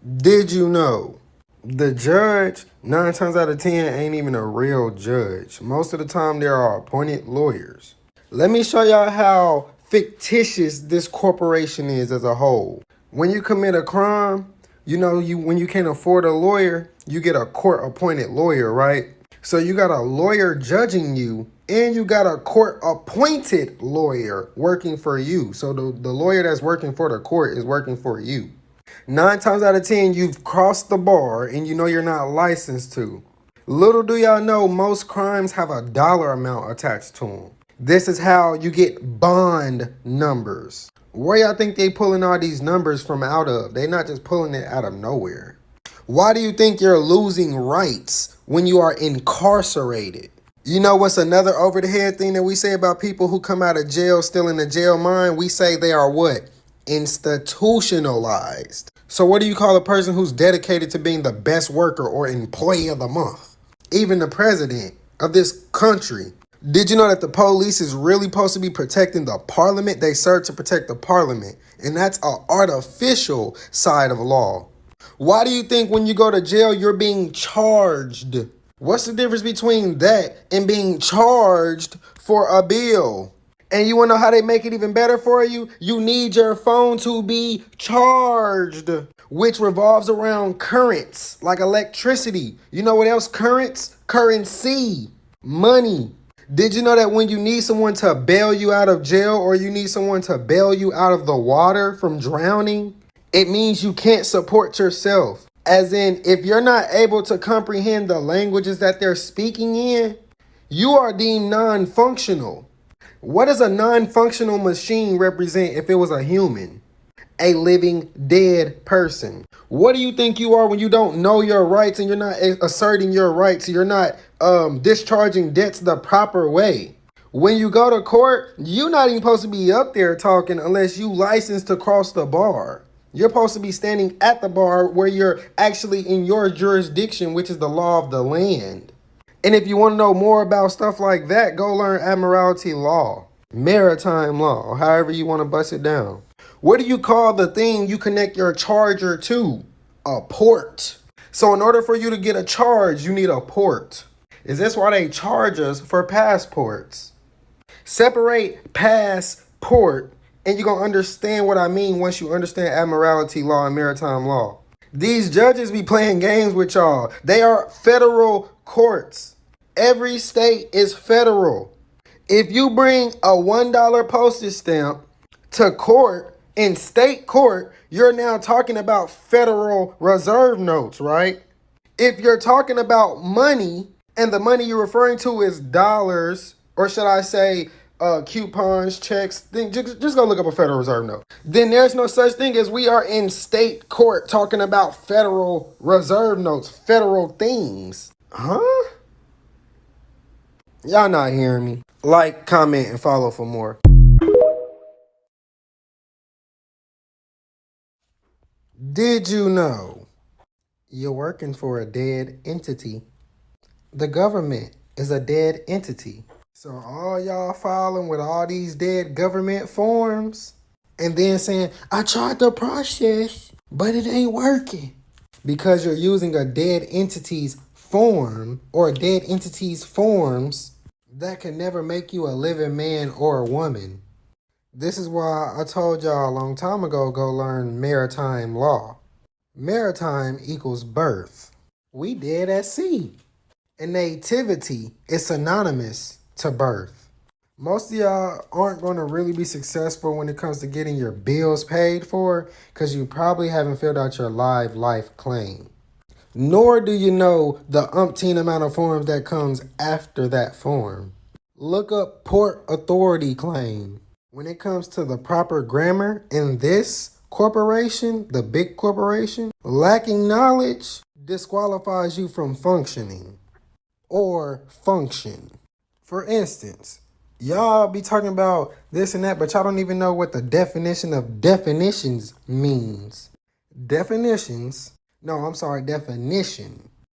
Did you know the judge, 9 times out of 10, ain't even a real judge? Most of the time, there are appointed lawyers. Let me show y'all how fictitious this corporation is as a whole. When you commit a crime, when you can't afford a lawyer, you get a court appointed lawyer, right? So you got a lawyer judging you, and you got a court appointed lawyer working for you. So the lawyer that's working for the court is working for you. 9 times out of 10, you've crossed the bar and you know you're not licensed to. Little do y'all know, most crimes have a dollar amount attached to them. This is how you get bond numbers. Where y'all think they pulling all these numbers from out of? They not just pulling it out of nowhere. Why do you think you're losing rights when you are incarcerated? You know what's another over the head thing that we say about people who come out of jail still in the jail mind? We say they are what? Institutionalized. So what do you call a person who's dedicated to being the best worker or employee of the month? Even the president of this country. Did you know that the police is really supposed to be protecting the parliament? They serve to protect the parliament. And that's an artificial side of law. Why do you think when you go to jail, you're being charged? What's the difference between that and being charged for a bill? And you want to know how they make it even better for you? You need your phone to be charged, which revolves around currents, like electricity. You know what else? Currents? Currency. Money. Did you know that when you need someone to bail you out of jail, or you need someone to bail you out of the water from drowning, it means you can't support yourself? As in, if you're not able to comprehend the languages that they're speaking in, you are deemed non-functional. What does a non-functional machine represent if it was a human? A living dead person. What do you think you are when you don't know your rights and you're not asserting your rights? You're not discharging debts the proper way. When you go to court, you're not even supposed to be up there talking unless you licensed to cross the bar. You're supposed to be standing at the bar where you're actually in your jurisdiction, which is the law of the land. And if you want to know more about stuff like that, go learn admiralty law, maritime law, or however you want to bust it down. What do you call the thing you connect your charger to? A port. So in order for you to get a charge, you need a port. Is this why they charge us for passports? Separate passport, and you're going to understand what I mean once you understand admiralty law and maritime law. These judges be playing games with y'all. They are federal courts. Every state is federal. If you bring a $1 postage stamp to court in state court, you're now talking about Federal Reserve notes, right? If you're talking about money and the money you're referring to is dollars, or should I say coupons, checks, then just go look up a Federal Reserve note. Then there's no such thing as we are in state court talking about Federal Reserve notes, federal things. Huh? Y'all not hearing me. Like, comment, and follow for more. Did you know you're working for a dead entity? The government is a dead entity. So all y'all filing with all these dead government forms and then saying, I tried the process, but it ain't working. Because you're using a dead entity's form or a dead entity's forms that can never make you a living man or a woman. This is why I told y'all a long time ago, go learn maritime law. Maritime equals birth. We dead at sea. And nativity is synonymous to birth. Most of y'all aren't going to really be successful when it comes to getting your bills paid for because you probably haven't filled out your live life claim. Nor do you know the umpteen amount of forms that comes after that form. Look up Port Authority claim. When it comes to the proper grammar in this corporation, the big corporation, lacking knowledge disqualifies you from functioning or function. For instance, y'all be talking about this and that, but y'all don't even know what the definition of definitions means. Definition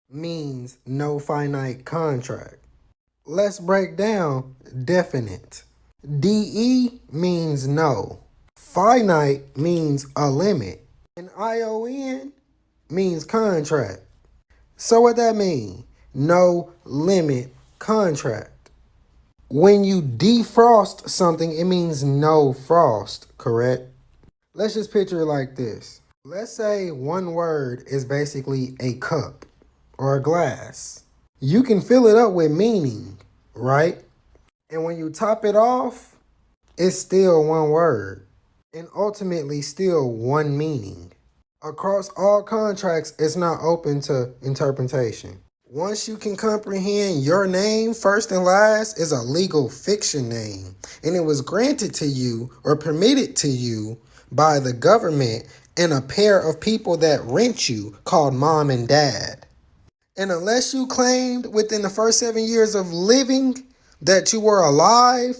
means no finite contract. Let's break down definite. DE means no. Finite means a limit. And ION means contract. So what that mean? No limit contract. When you defrost something, it means no frost, correct? Let's just picture it like this. Let's say one word is basically a cup or a glass. You can fill it up with meaning, right? And when you top it off, it's still one word and ultimately still one meaning. Across all contracts, it's not open to interpretation. Once you can comprehend your name, first and last, is a legal fiction name, and it was granted to you or permitted to you by the government and a pair of people that rent you called mom and dad. And unless you claimed within the first 7 years of living that you were alive,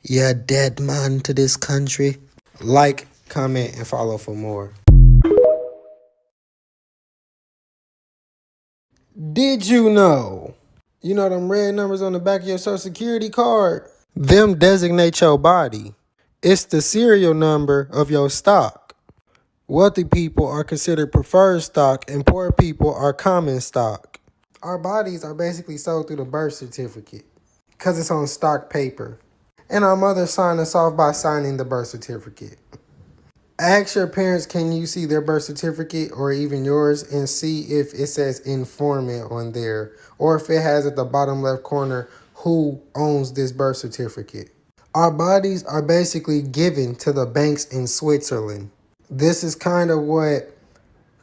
you're a dead man to this country. Like, comment, and follow for more. Did you know? You know them red numbers on the back of your social security card? Them designate your body. It's the serial number of your stock. Wealthy people are considered preferred stock and poor people are common stock. Our bodies are basically sold through the birth certificate because it's on stock paper. And our mother signed us off by signing the birth certificate. Ask your parents, can you see their birth certificate or even yours, and see if it says informant on there, or if it has at the bottom left corner who owns this birth certificate. Our bodies are basically given to the banks in Switzerland. This is kind of what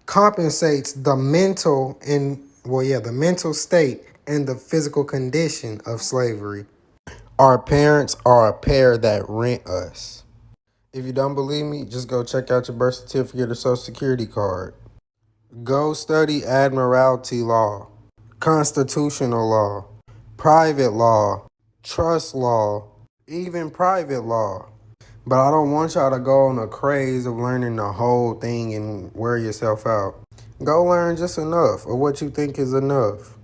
compensates the mental the mental state and the physical condition of slavery. Our parents are a pair that rent us. If you don't believe me, just go check out your birth certificate or social security card. Go study admiralty law, constitutional law, private law, trust law, even private law. But I don't want y'all to go on a craze of learning the whole thing and wear yourself out. Go learn just enough of what you think is enough.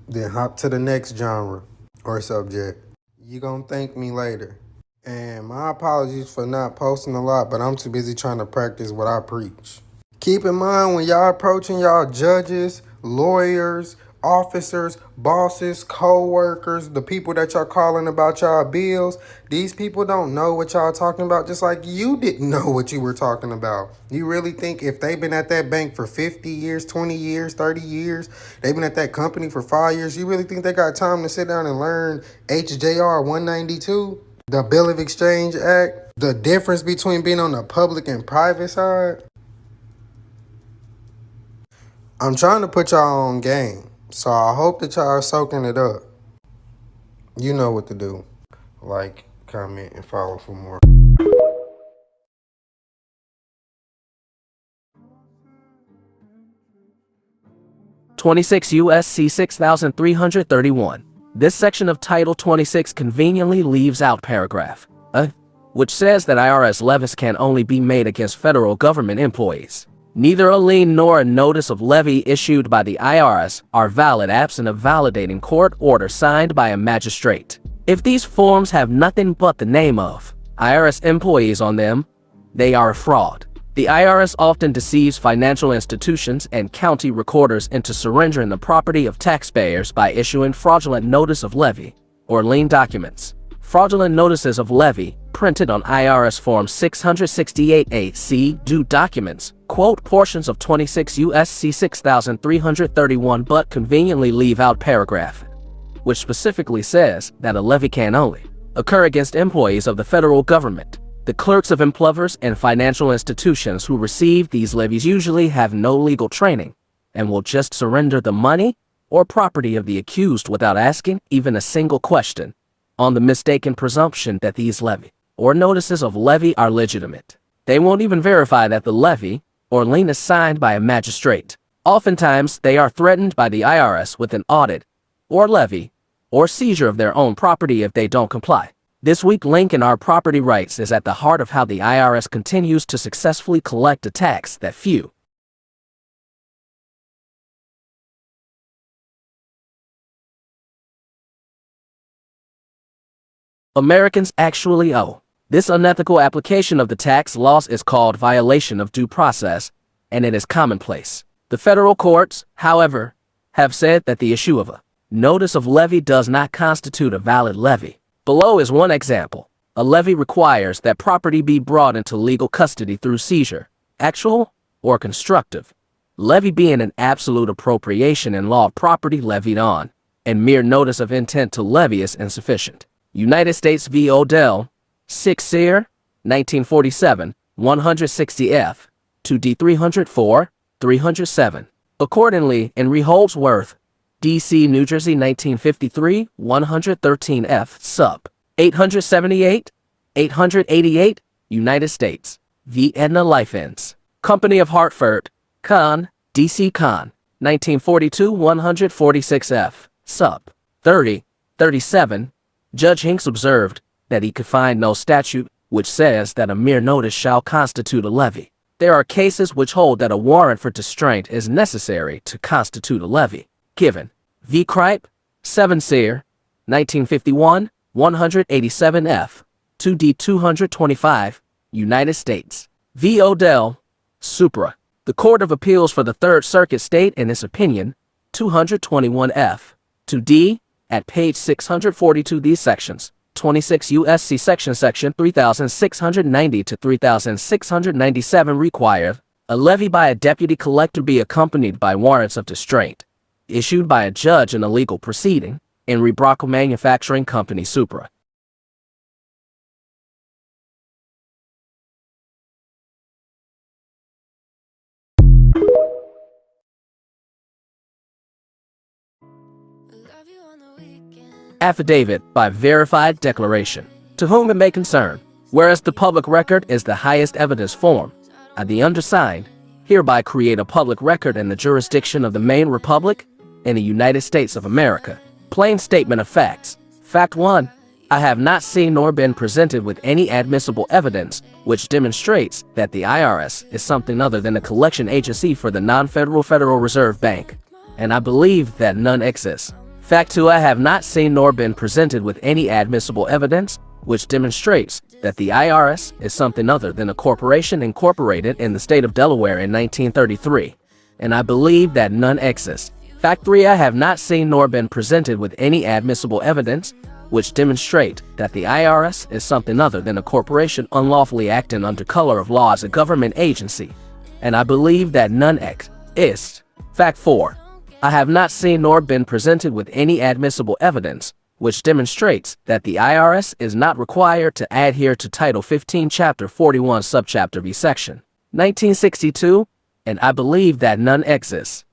Then hop to the next genre or subject. You gonna thank me later. And my apologies for not posting a lot, but I'm too busy trying to practice what I preach. Keep in mind when y'all approaching y'all judges, lawyers, officers, bosses, co-workers, the people that y'all calling about y'all bills, these people don't know what y'all talking about, just like you didn't know what you were talking about. You really think if they've been at that bank for 50 years, 20 years, 30 years, they've been at that company for 5 years, you really think they got time to sit down and learn HJR 192? The Bill of Exchange Act, the difference between being on the public and private side. I'm trying to put y'all on game, so I hope that y'all are soaking it up. You know what to do. Like, comment, and follow for more. 26 U.S.C. 6331. This section of Title 26 conveniently leaves out paragraph A, which says that IRS levies can only be made against federal government employees. Neither a lien nor a notice of levy issued by the IRS are valid absent a validating court order signed by a magistrate. If these forms have nothing but the name of IRS employees on them, they are a fraud. The IRS often deceives financial institutions and county recorders into surrendering the property of taxpayers by issuing fraudulent notice of levy or lien documents. Fraudulent notices of levy, printed on IRS Form 668A-C, due documents, quote portions of 26 U.S.C. 6331 but conveniently leave out paragraph, which specifically says that a levy can only occur against employees of the federal government. The clerks of employers and financial institutions who receive these levies usually have no legal training and will just surrender the money or property of the accused without asking even a single question, on the mistaken presumption that these levy or notices of levy are legitimate. They won't even verify that the levy or lien is signed by a magistrate. Oftentimes, they are threatened by the IRS with an audit or levy or seizure of their own property if they don't comply. This weak link in our property rights is at the heart of how the IRS continues to successfully collect a tax that few Americans actually owe. This unethical application of the tax laws is called violation of due process, and it is commonplace. The federal courts, however, have said that the issue of a notice of levy does not constitute a valid levy. Below is one example. A levy requires that property be brought into legal custody through seizure, actual or constructive. Levy being an absolute appropriation in law of property levied on, and mere notice of intent to levy is insufficient. United States v. Odell, 6 Sear, 1947, 160 F, 2D 304, 307. Accordingly, in Reholdsworth, D.C., New Jersey, 1953, 113 F, sub. 878, 888, United States, v. Edna Lifeins. Company of Hartford, Con, D.C. Con, 1942, 146 F, sub. 30, 37, Judge Hinks observed that he could find no statute which says that a mere notice shall constitute a levy. There are cases which hold that a warrant for distraint is necessary to constitute a levy. Given, v. Kripe, 7 Sear, 1951, 187 F, 2D 225, United States, v. Odell, Supra. The Court of Appeals for the Third Circuit state in its opinion, 221 F, 2D, at page 642 these sections, 26 U.S.C. section 3690 to 3697 require a levy by a deputy collector be accompanied by warrants of distraint, issued by a judge in a legal proceeding, in Rebrocco Manufacturing Company Supra. Affidavit by verified declaration. To whom it may concern, whereas the public record is the highest evidence form, I, the undersigned, hereby create a public record in the jurisdiction of the Maine Republic in the United States of America. Plain statement of facts. Fact 1. I have not seen nor been presented with any admissible evidence which demonstrates that the IRS is something other than a collection agency for the non-federal Federal Reserve Bank, and I believe that none exists. Fact 2. I have not seen nor been presented with any admissible evidence which demonstrates that the IRS is something other than a corporation incorporated in the state of Delaware in 1933, and I believe that none exists. Fact 3. I have not seen nor been presented with any admissible evidence which demonstrate that the IRS is something other than a corporation unlawfully acting under color of law as a government agency, and I believe that none exists. Fact 4. I have not seen nor been presented with any admissible evidence which demonstrates that the IRS is not required to adhere to Title 15, Chapter 41, Subchapter V, Section 1962, and I believe that none exists.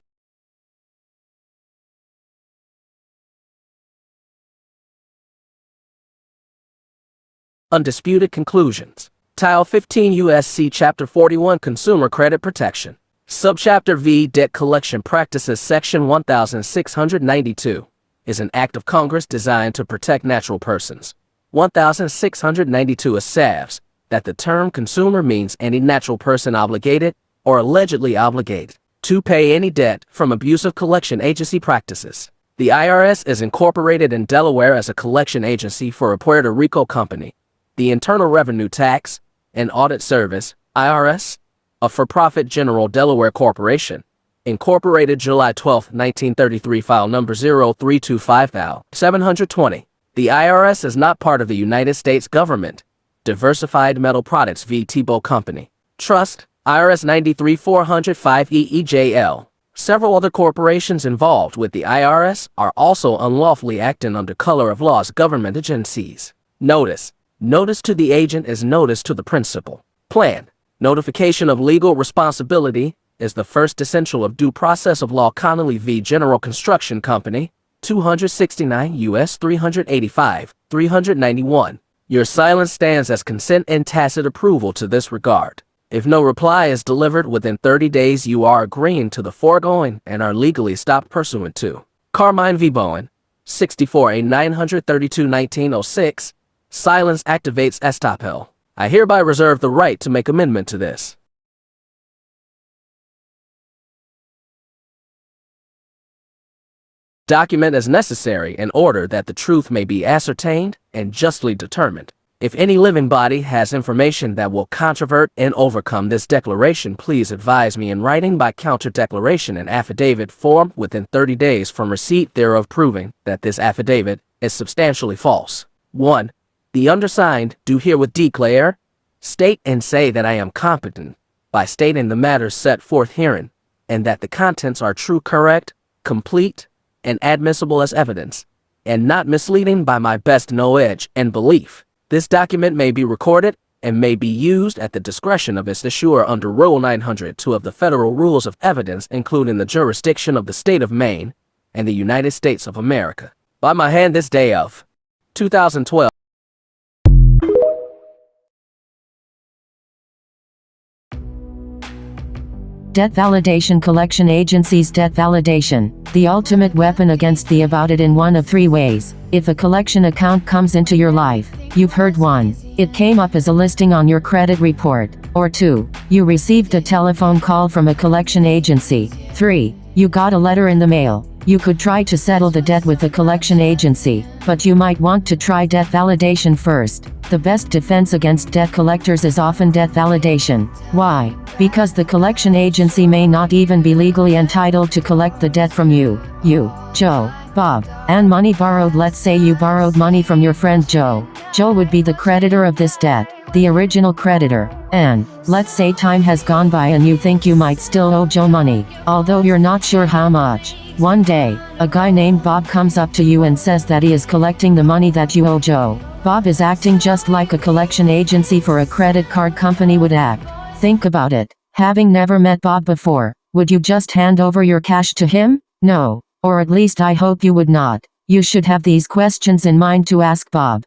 Undisputed conclusions. Title 15 U.S.C. Chapter 41 Consumer Credit Protection. Subchapter V Debt Collection Practices Section 1692 is an act of Congress designed to protect natural persons. 1692 asserts that the term consumer means any natural person obligated or allegedly obligated to pay any debt from abusive collection agency practices. The IRS is incorporated in Delaware as a collection agency for a Puerto Rico company. The Internal Revenue Tax and Audit Service, IRS, a for-profit General Delaware Corporation, incorporated July 12, 1933, file number 0325720. The IRS is not part of the United States government. Diversified Metal Products v. Tebow Company. Trust, IRS 93405 EEJL. Several other corporations involved with the IRS are also unlawfully acting under color of law as government agencies. Notice. Notice to the agent is notice to the principal. Plan. Notification of legal responsibility is the first essential of due process of law. Connolly v. General Construction Company, 269 U.S. 385, 391. Your silence stands as consent and tacit approval to this regard. If no reply is delivered within 30 days, you are agreeing to the foregoing and are legally stopped pursuant to Carmine v. Bowen, 64 A 932 1906. Silence activates estoppel. I hereby reserve the right to make amendment to this. Document as necessary in order that the truth may be ascertained and justly determined. If any living body has information that will controvert and overcome this declaration, please advise me in writing by counter-declaration and affidavit form within 30 days from receipt thereof, proving that this affidavit is substantially false. 1. The undersigned do herewith declare, state and say that I am competent by stating the matters set forth herein, and that the contents are true, correct, complete, and admissible as evidence, and not misleading by my best knowledge and belief. This document may be recorded and may be used at the discretion of its issuer under Rule 902 of the Federal Rules of Evidence, including the jurisdiction of the state of Maine and the United States of America. By my hand this day of 2012. Debt validation. Collection agencies. Debt validation, the ultimate weapon against the about it in one of three ways. If a collection account comes into your life, you've heard 1. It came up as a listing on your credit report, or 2. You received a telephone call from a collection agency, 3. You got a letter in the mail. You could try to settle the debt with a collection agency, but you might want to try debt validation first. The best defense against debt collectors is often debt validation. Why? Because the collection agency may not even be legally entitled to collect the debt from you, Joe, Bob, and money borrowed. Let's say you borrowed money from your friend Joe. Joe would be the creditor of this debt, the original creditor, and, let's say time has gone by and you think you might still owe Joe money, although you're not sure how much. One day, a guy named Bob comes up to you and says that he is collecting the money that you owe Joe. Bob is acting just like a collection agency for a credit card company would act. Think about it. Having never met Bob before, would you just hand over your cash to him? No. Or at least I hope you would not. You should have these questions in mind to ask Bob.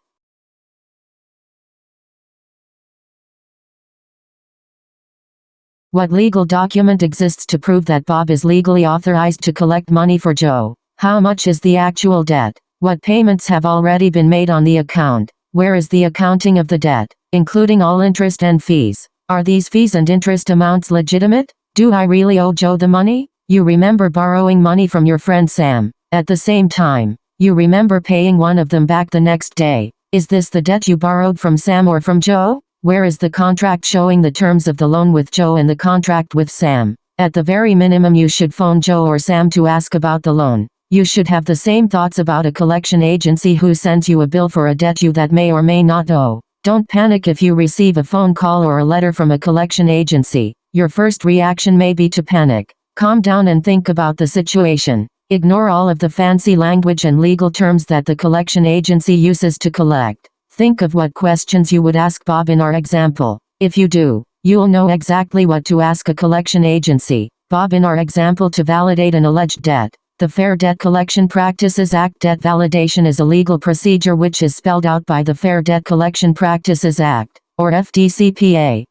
What legal document exists to prove that Bob is legally authorized to collect money for Joe? How much is the actual debt? What payments have already been made on the account? Where is the accounting of the debt, including all interest and fees? Are these fees and interest amounts legitimate? Do I really owe Joe the money? You remember borrowing money from your friend Sam. At the same time, you remember paying one of them back the next day. Is this the debt you borrowed from Sam or from Joe? Where is the contract showing the terms of the loan with Joe and the contract with Sam? At the very minimum, you should phone Joe or Sam to ask about the loan. You should have the same thoughts about a collection agency who sends you a bill for a debt you that may or may not owe. Don't panic if you receive a phone call or a letter from a collection agency. Your first reaction may be to panic. Calm down and think about the situation. Ignore all of the fancy language and legal terms that the collection agency uses to collect. Think of what questions you would ask Bob in our example. If you do, you'll know exactly what to ask a collection agency. Bob, in our example, to validate an alleged debt. The Fair Debt Collection Practices Act. Debt validation is a legal procedure which is spelled out by the Fair Debt Collection Practices Act, or FDCPA.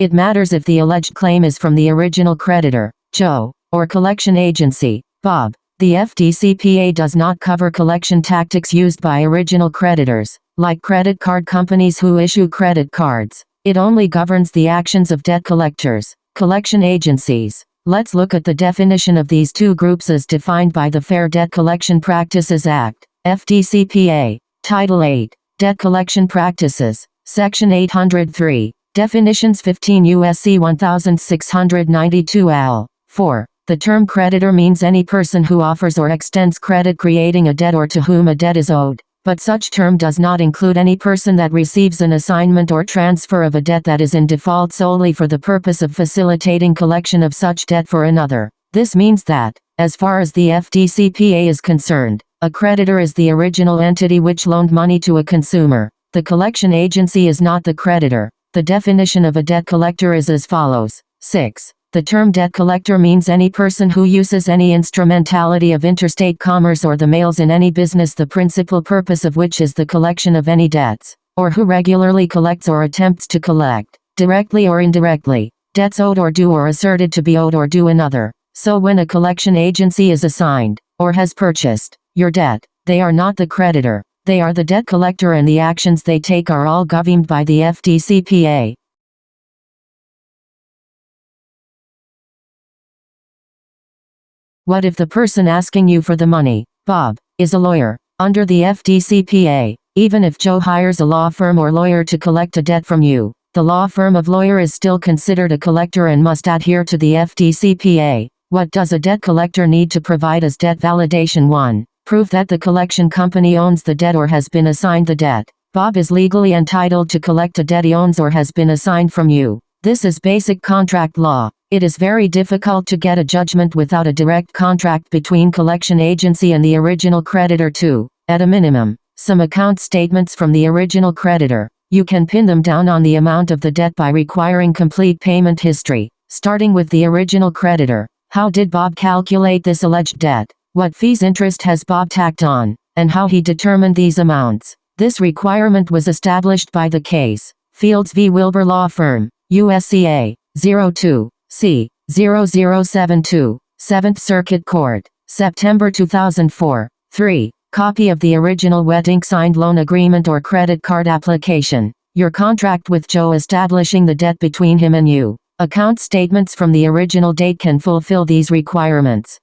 It matters if the alleged claim is from the original creditor, Joe, or collection agency, Bob. The FDCPA does not cover collection tactics used by original creditors, like credit card companies who issue credit cards. It only governs the actions of debt collectors, collection agencies. Let's look at the definition of these two groups as defined by the Fair Debt Collection Practices Act, FDCPA, Title 8, Debt Collection Practices, Section 803, Definitions 15 U.S.C. 1692 Al. 4. The term creditor means any person who offers or extends credit creating a debt or to whom a debt is owed, but such term does not include any person that receives an assignment or transfer of a debt that is in default solely for the purpose of facilitating collection of such debt for another. This means that, as far as the FDCPA is concerned, a creditor is the original entity which loaned money to a consumer. The collection agency is not the creditor. The definition of a debt collector is as follows. 6. The term debt collector means any person who uses any instrumentality of interstate commerce or the mails in any business the principal purpose of which is the collection of any debts, or who regularly collects or attempts to collect, directly or indirectly, debts owed or due or asserted to be owed or due another. So when a collection agency is assigned, or has purchased, your debt, they are not the creditor, they are the debt collector, and the actions they take are all governed by the FDCPA. What if the person asking you for the money, Bob, is a lawyer? Under the FDCPA, even if Joe hires a law firm or lawyer to collect a debt from you, the law firm of lawyer is still considered a collector and must adhere to the FDCPA. What does a debt collector need to provide as debt validation? 1. Proof that the collection company owns the debt or has been assigned the debt. Bob is legally entitled to collect a debt he owns or has been assigned from you. This is basic contract law. It is very difficult to get a judgment without a direct contract between collection agency and the original creditor. 2. At a minimum, some account statements from the original creditor. You can pin them down on the amount of the debt by requiring complete payment history, starting with the original creditor. How did Bob calculate this alleged debt? What fees interest has Bob tacked on, and how he determined these amounts? This requirement was established by the case, Fields v. Wilbur Law Firm, USCA, 02, C. 0072, 7th Circuit Court, September 2004. 3. Copy of the original wet ink signed loan agreement or credit card application. Your contract with Joe establishing the debt between him and you. Account statements from the original date can fulfill these requirements.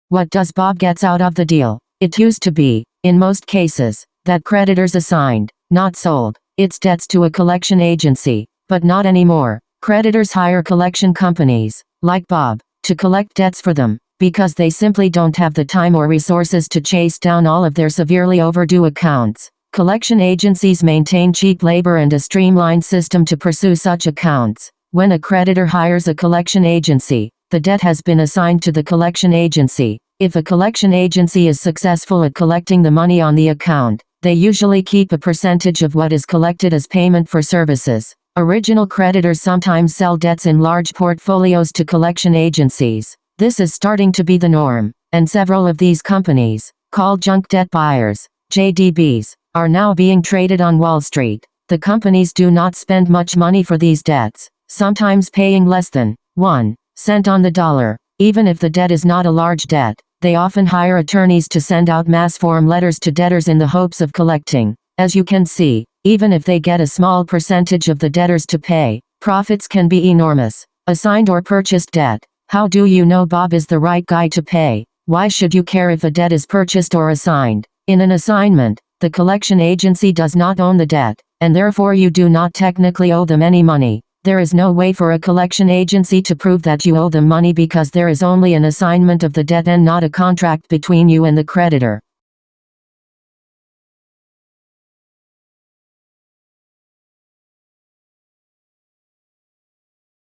What does Bob gets out of the deal? It used to be, in most cases, that creditors assigned, not sold, its debts to a collection agency, but not anymore. Creditors hire collection companies, like Bob, to collect debts for them, because they simply don't have the time or resources to chase down all of their severely overdue accounts. Collection agencies maintain cheap labor and a streamlined system to pursue such accounts. When a creditor hires a collection agency, the debt has been assigned to the collection agency. If a collection agency is successful at collecting the money on the account, they usually keep a percentage of what is collected as payment for services. Original creditors sometimes sell debts in large portfolios to collection agencies. This is starting to be the norm, and several of these companies, called junk debt buyers, JDBs, are now being traded on Wall Street. The companies do not spend much money for these debts, sometimes paying less than 1 cent on the dollar. Even if the debt is not a large debt, they often hire attorneys to send out mass form letters to debtors in the hopes of collecting. As you can see, even if they get a small percentage of the debtors to pay, profits can be enormous. Assigned or purchased debt. How do you know Bob is the right guy to pay? Why should you care if a debt is purchased or assigned? In an assignment, the collection agency does not own the debt, and therefore you do not technically owe them any money. There is no way for a collection agency to prove that you owe them money because there is only an assignment of the debt and not a contract between you and the creditor.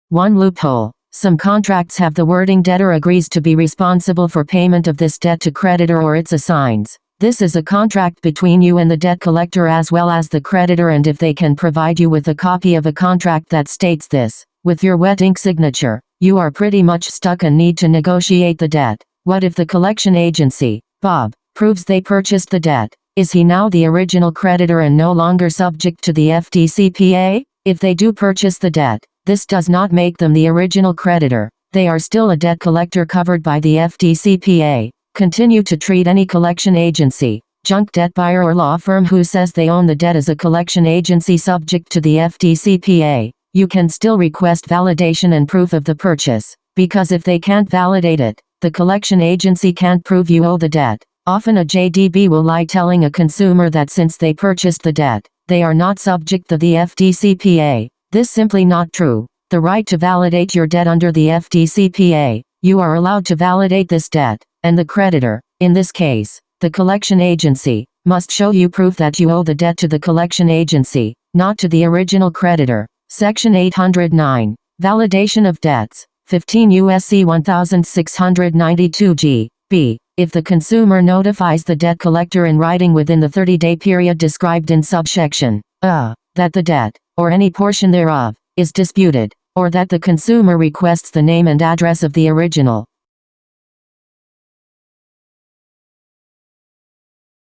One loophole. Some contracts have the wording debtor agrees to be responsible for payment of this debt to creditor or its assigns. This is a contract between you and the debt collector as well as the creditor, and if they can provide you with a copy of a contract that states this, with your wet ink signature, you are pretty much stuck and need to negotiate the debt. What if the collection agency, Bob, proves they purchased the debt? Is he now the original creditor and no longer subject to the FDCPA? If they do purchase the debt, this does not make them the original creditor. They are still a debt collector covered by the FDCPA. Continue to treat any collection agency, junk debt buyer or law firm who says they own the debt as a collection agency subject to the FDCPA. You can still request validation and proof of the purchase, because if they can't validate it, the collection agency can't prove you owe the debt. Often a JDB will lie telling a consumer that since they purchased the debt, they are not subject to the FDCPA. This simply not true. The right to validate your debt under the FDCPA, you are allowed to validate this debt, and the creditor, in this case, the collection agency, must show you proof that you owe the debt to the collection agency, not to the original creditor. Section 809. Validation of debts. 15 U.S.C. 1692 G. B. If the consumer notifies the debt collector in writing within the 30-day period described in subsection A, that the debt, or any portion thereof, is disputed, or that the consumer requests the name and address of the original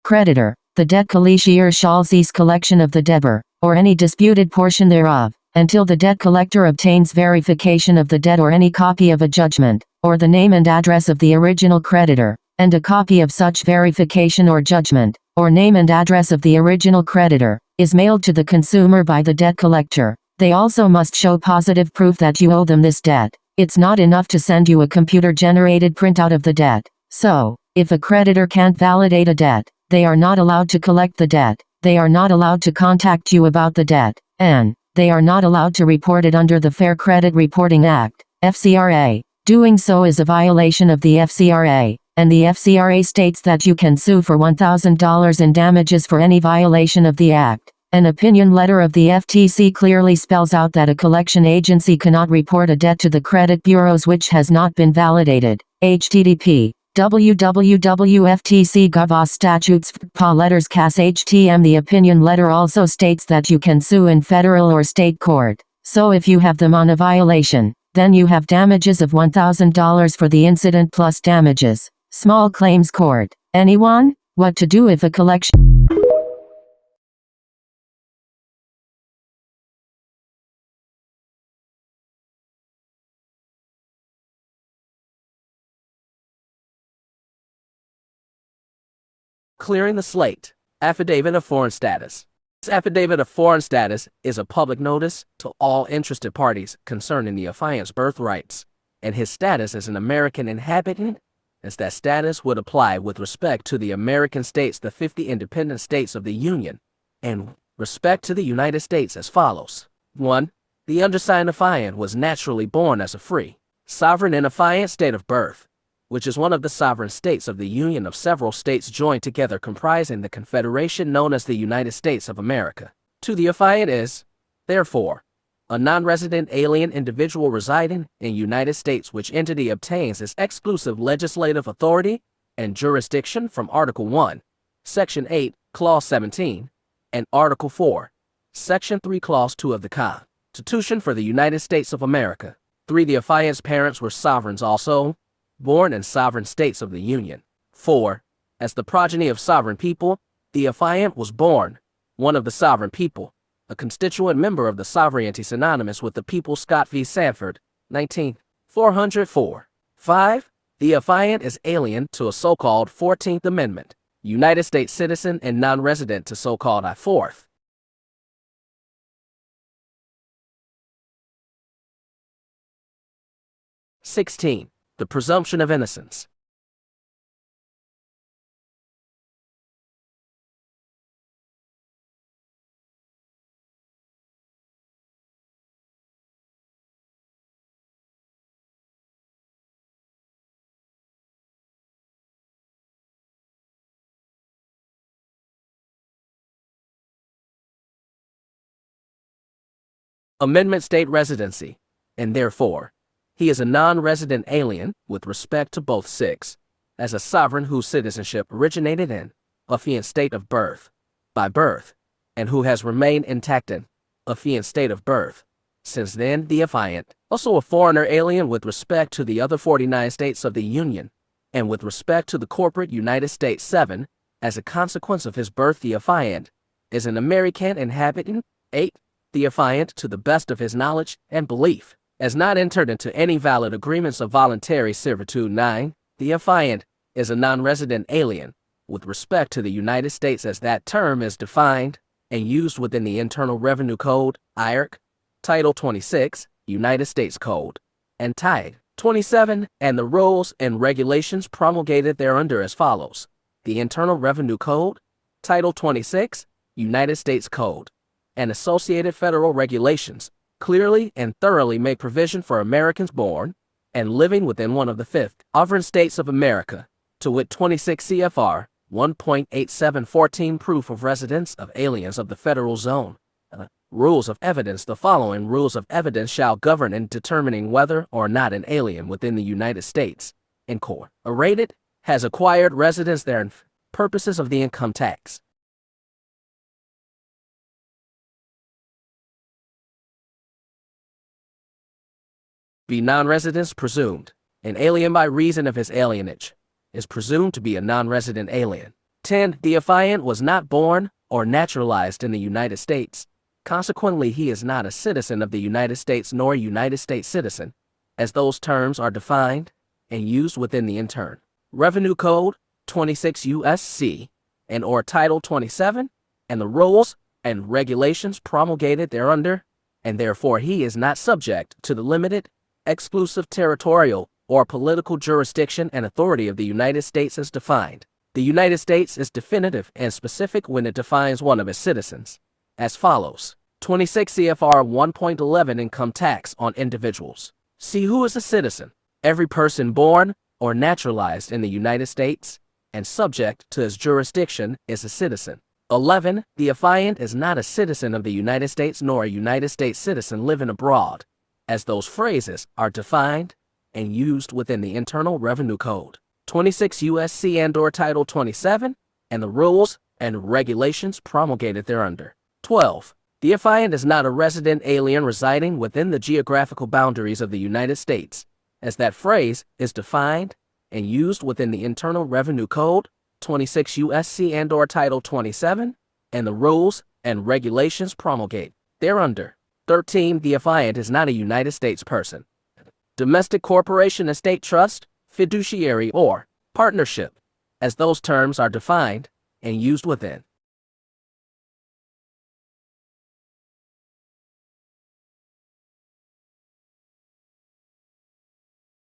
creditor, the debt collector shall cease collection of the debtor, or any disputed portion thereof, until the debt collector obtains verification of the debt or any copy of a judgment, or the name and address of the original creditor, and a copy of such verification or judgment, or name and address of the original creditor, is mailed to the consumer by the debt collector. They also must show positive proof that you owe them this debt. It's not enough to send you a computer-generated printout of the debt. So, if a creditor can't validate a debt, they are not allowed to collect the debt, they are not allowed to contact you about the debt, and they are not allowed to report it under the Fair Credit Reporting Act, FCRA. Doing so is a violation of the FCRA, and the FCRA states that you can sue for $1,000 in damages for any violation of the Act. An opinion letter of the FTC clearly spells out that a collection agency cannot report a debt to the credit bureaus which has not been validated. http www.ftc.gov statutes pa letters cas htm. The opinion letter also states that you can sue in federal or state court. So if you have them on a violation, then you have damages of $1,000 for the incident plus damages. Small claims court. Anyone? What to do if a collection Clearing the slate. Affidavit of foreign status. This affidavit of foreign status is a public notice to all interested parties concerning the affiant's birthrights and his status as an American inhabitant, as that status would apply with respect to the American states, the 50 independent states of the Union, and respect to the United States as follows. 1. The undersigned affiant was naturally born as a free, sovereign and affiant state of birth, which is one of the sovereign states of the Union of several states joined together comprising the confederation known as the United States of America. 2. The affiant is, therefore, a non-resident alien individual residing in United States which entity obtains its exclusive legislative authority and jurisdiction from Article 1, Section 8, Clause 17, and Article 4, Section 3, Clause 2 of the Constitution for the United States of America. 3. The affiant's parents were sovereigns also, born in sovereign states of the Union. 4. As the progeny of sovereign people, the affiant was born, one of the sovereign people, a constituent member of the sovereignty synonymous with the people. Scott v. Sanford, 19-404. 5. The affiant is alien to a so-called 14th Amendment, United States citizen and non-resident to so-called I-4th. 16. The presumption of innocence. Amendment state residency, and therefore, he is a non-resident alien with respect to both 6, as a sovereign whose citizenship originated in affiant state of birth, by birth, and who has remained intact in affiant state of birth since then. The affiant, also a foreigner alien with respect to the other 49 states of the Union, and with respect to the corporate United States. 7, as a consequence of his birth. The affiant is an American inhabitant. 8. The affiant, to the best of his knowledge and belief, has not entered into any valid agreements of voluntary servitude. 9. The affiant is a non-resident alien with respect to the United States as that term is defined and used within the Internal Revenue Code, IRC, Title 26, United States Code, and Title 27, and the rules and regulations promulgated thereunder as follows. The Internal Revenue Code, Title 26, United States Code, and associated federal regulations clearly and thoroughly make provision for Americans born and living within one of the 5 sovereign states of America, to wit 26 CFR 1.8714 proof of residence of aliens of the federal zone. Rules of evidence. The following rules of evidence shall govern in determining whether or not an alien within the United States, incorporated, has acquired residence there for purposes of the income tax. Be non-residence presumed. An alien by reason of his alienage is presumed to be a non-resident alien. 10. The affiant was not born or naturalized in the United States. Consequently, he is not a citizen of the United States nor a United States citizen, as those terms are defined and used within the Internal Revenue Code, 26 U.S.C., and or Title 27, and the rules and regulations promulgated thereunder, and therefore he is not subject to the limited Exclusive territorial or political jurisdiction and authority of the United States is defined. The United States is definitive and specific when it defines one of its citizens, as follows. 26 CFR 1.11 Income tax on individuals. See who is a citizen. Every person born or naturalized in the United States and subject to its jurisdiction is a citizen. 11. The affiant is not a citizen of the United States nor a United States citizen living abroad, as those phrases are defined and used within the Internal Revenue Code, 26 U.S.C. and/or Title 27, and the rules and regulations promulgated thereunder. 12. The affiant is not a resident alien residing within the geographical boundaries of the United States, as that phrase is defined and used within the Internal Revenue Code, 26 U.S.C. and/or Title 27, and the rules and regulations promulgated thereunder. 13. The affiant is not a United States person, domestic corporation, estate trust, fiduciary, or partnership, as those terms are defined and used within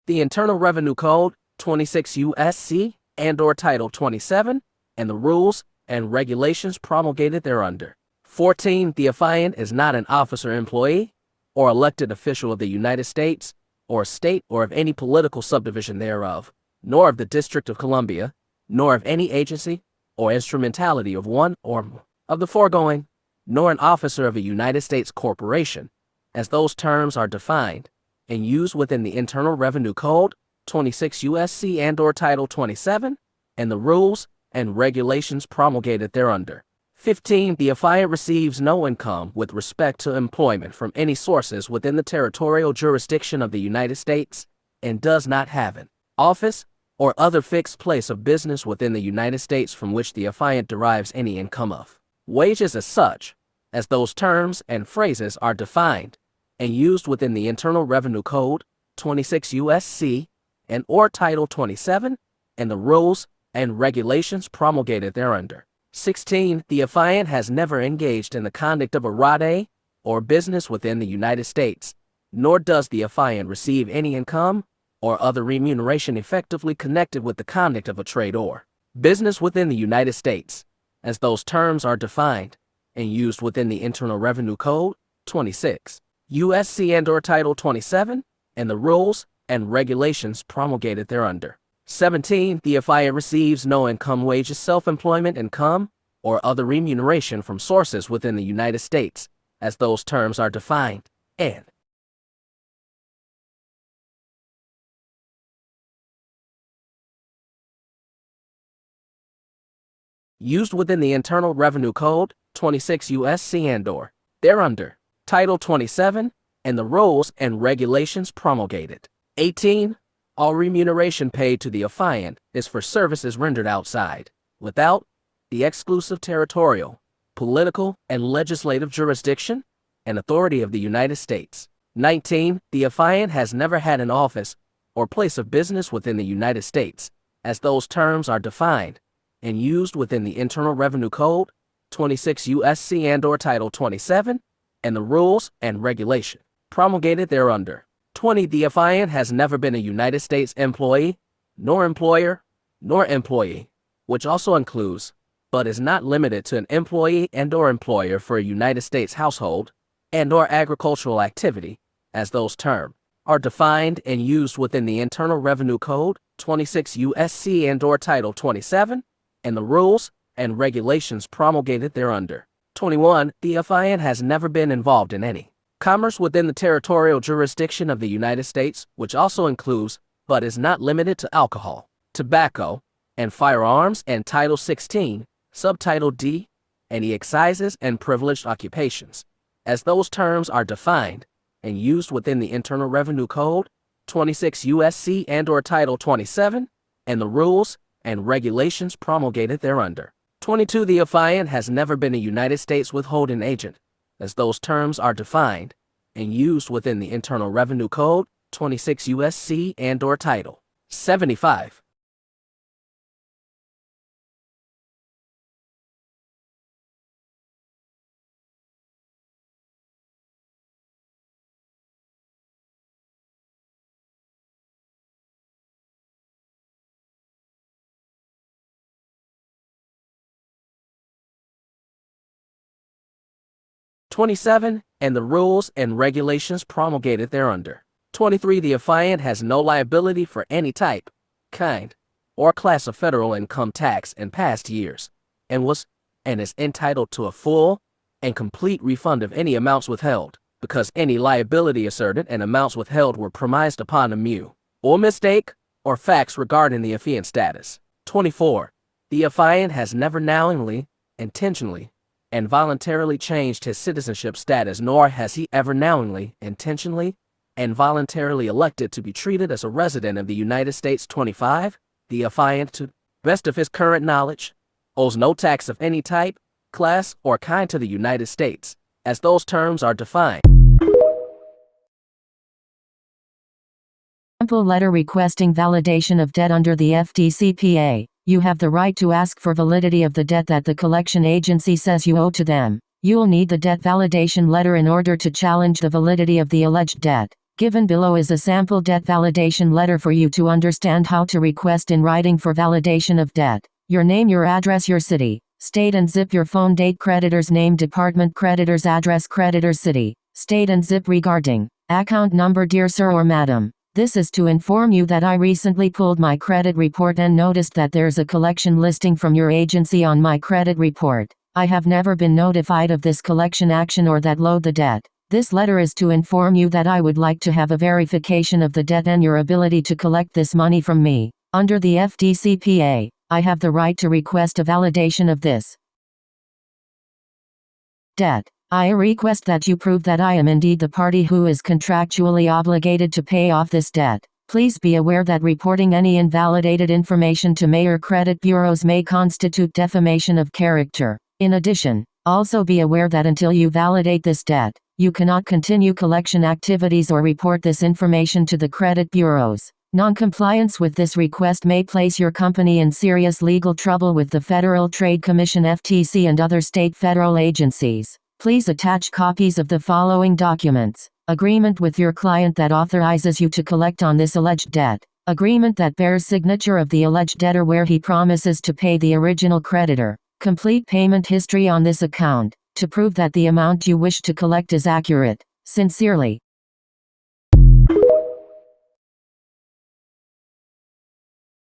the Internal Revenue Code, 26 U.S.C. and/or Title 27, and the rules and regulations promulgated thereunder. 14. The affiant is not an officer, employee, or elected official of the United States or state or of any political subdivision thereof, nor of the District of Columbia, nor of any agency or instrumentality of one or more of the foregoing, nor an officer of a United States corporation, as those terms are defined and used within the Internal Revenue Code, 26 U.S.C. and/or Title 27, and the rules and regulations promulgated thereunder. 15. The affiant receives no income with respect to employment from any sources within the territorial jurisdiction of the United States and does not have an office or other fixed place of business within the United States from which the affiant derives any income of wages as such, as those terms and phrases are defined and used within the Internal Revenue Code, 26 U.S.C. and/or Title 27, and the rules and regulations promulgated thereunder. 16. The affiant has never engaged in the conduct of a rade or business within the United States, nor does the affiant receive any income or other remuneration effectively connected with the conduct of a trade or business within the United States, as those terms are defined and used within the Internal Revenue Code, 26 U.S.C. and/or Title 27, and the rules and regulations promulgated thereunder. 17. The affiant receives no income, wages, self-employment income, or other remuneration from sources within the United States, as those terms are defined and used within the Internal Revenue Code, 26 U.S.C. and/or thereunder. Title 27, and the rules and regulations promulgated. 18. All remuneration paid to the affiant is for services rendered outside, without, the exclusive territorial, political, and legislative jurisdiction and authority of the United States. 19. The affiant has never had an office or place of business within the United States, as those terms are defined and used within the Internal Revenue Code, 26 U.S.C. and/or Title 27, and the rules and regulation promulgated thereunder. 20. The affiant has never been a United States employee, nor employer, nor employee, which also includes, but is not limited to, an employee and/or employer for a United States household and/or agricultural activity, as those terms are defined and used within the Internal Revenue Code, 26 U.S.C. and/or Title 27, and the rules and regulations promulgated thereunder. 21. The affiant has never been involved in any commerce within the territorial jurisdiction of the United States, which also includes, but is not limited to, alcohol, tobacco, and firearms, and Title 16, Subtitle D, any excises and privileged occupations, as those terms are defined and used within the Internal Revenue Code, 26 U.S.C. and/or Title 27, and the rules and regulations promulgated thereunder. 22. The affiant has never been a United States withholding agent, as those terms are defined and used within the Internal Revenue Code, 26 U.S.C. and/or Title 75. 27. And the rules and regulations promulgated thereunder. 23. The affiant has no liability for any type, kind, or class of federal income tax in past years, and is entitled to a full and complete refund of any amounts withheld, because any liability asserted and amounts withheld were premised upon a or mistake, or facts regarding the affiant status. 24. The affiant has never knowingly, intentionally, and voluntarily changed his citizenship status, nor has he ever knowingly, intentionally, and voluntarily elected to be treated as a resident of the United States. 25. The affiant, to best of his current knowledge, owes no tax of any type, class, or kind to the United States, as those terms are defined. Simple letter requesting validation of debt under the FDCPA. You have the right to ask for validity of the debt that the collection agency says you owe to them. You'll need the debt validation letter in order to challenge the validity of the alleged debt. Given below is a sample debt validation letter for you to understand how to request in writing for validation of debt. Your name, your address, your city, state and zip, your phone, date, creditor's name, department, creditor's address, creditor's city, state and zip regarding account number. Dear sir or madam, this is to inform you that I recently pulled my credit report and noticed that there's a collection listing from your agency on my credit report. I have never been notified of this collection action or that load the debt. This letter is to inform you that I would like to have a verification of the debt and your ability to collect this money from me. Under the FDCPA, I have the right to request a validation of this debt. I request that you prove that I am indeed the party who is contractually obligated to pay off this debt. Please be aware that reporting any invalidated information to mayor credit bureaus may constitute defamation of character. In addition, also be aware that until you validate this debt, you cannot continue collection activities or report this information to the credit bureaus. Non-compliance with this request may place your company in serious legal trouble with the Federal Trade Commission (FTC) and other state federal agencies. Please attach copies of the following documents: agreement with your client that authorizes you to collect on this alleged debt, agreement that bears signature of the alleged debtor where he promises to pay the original creditor, complete payment history on this account, to prove that the amount you wish to collect is accurate. Sincerely,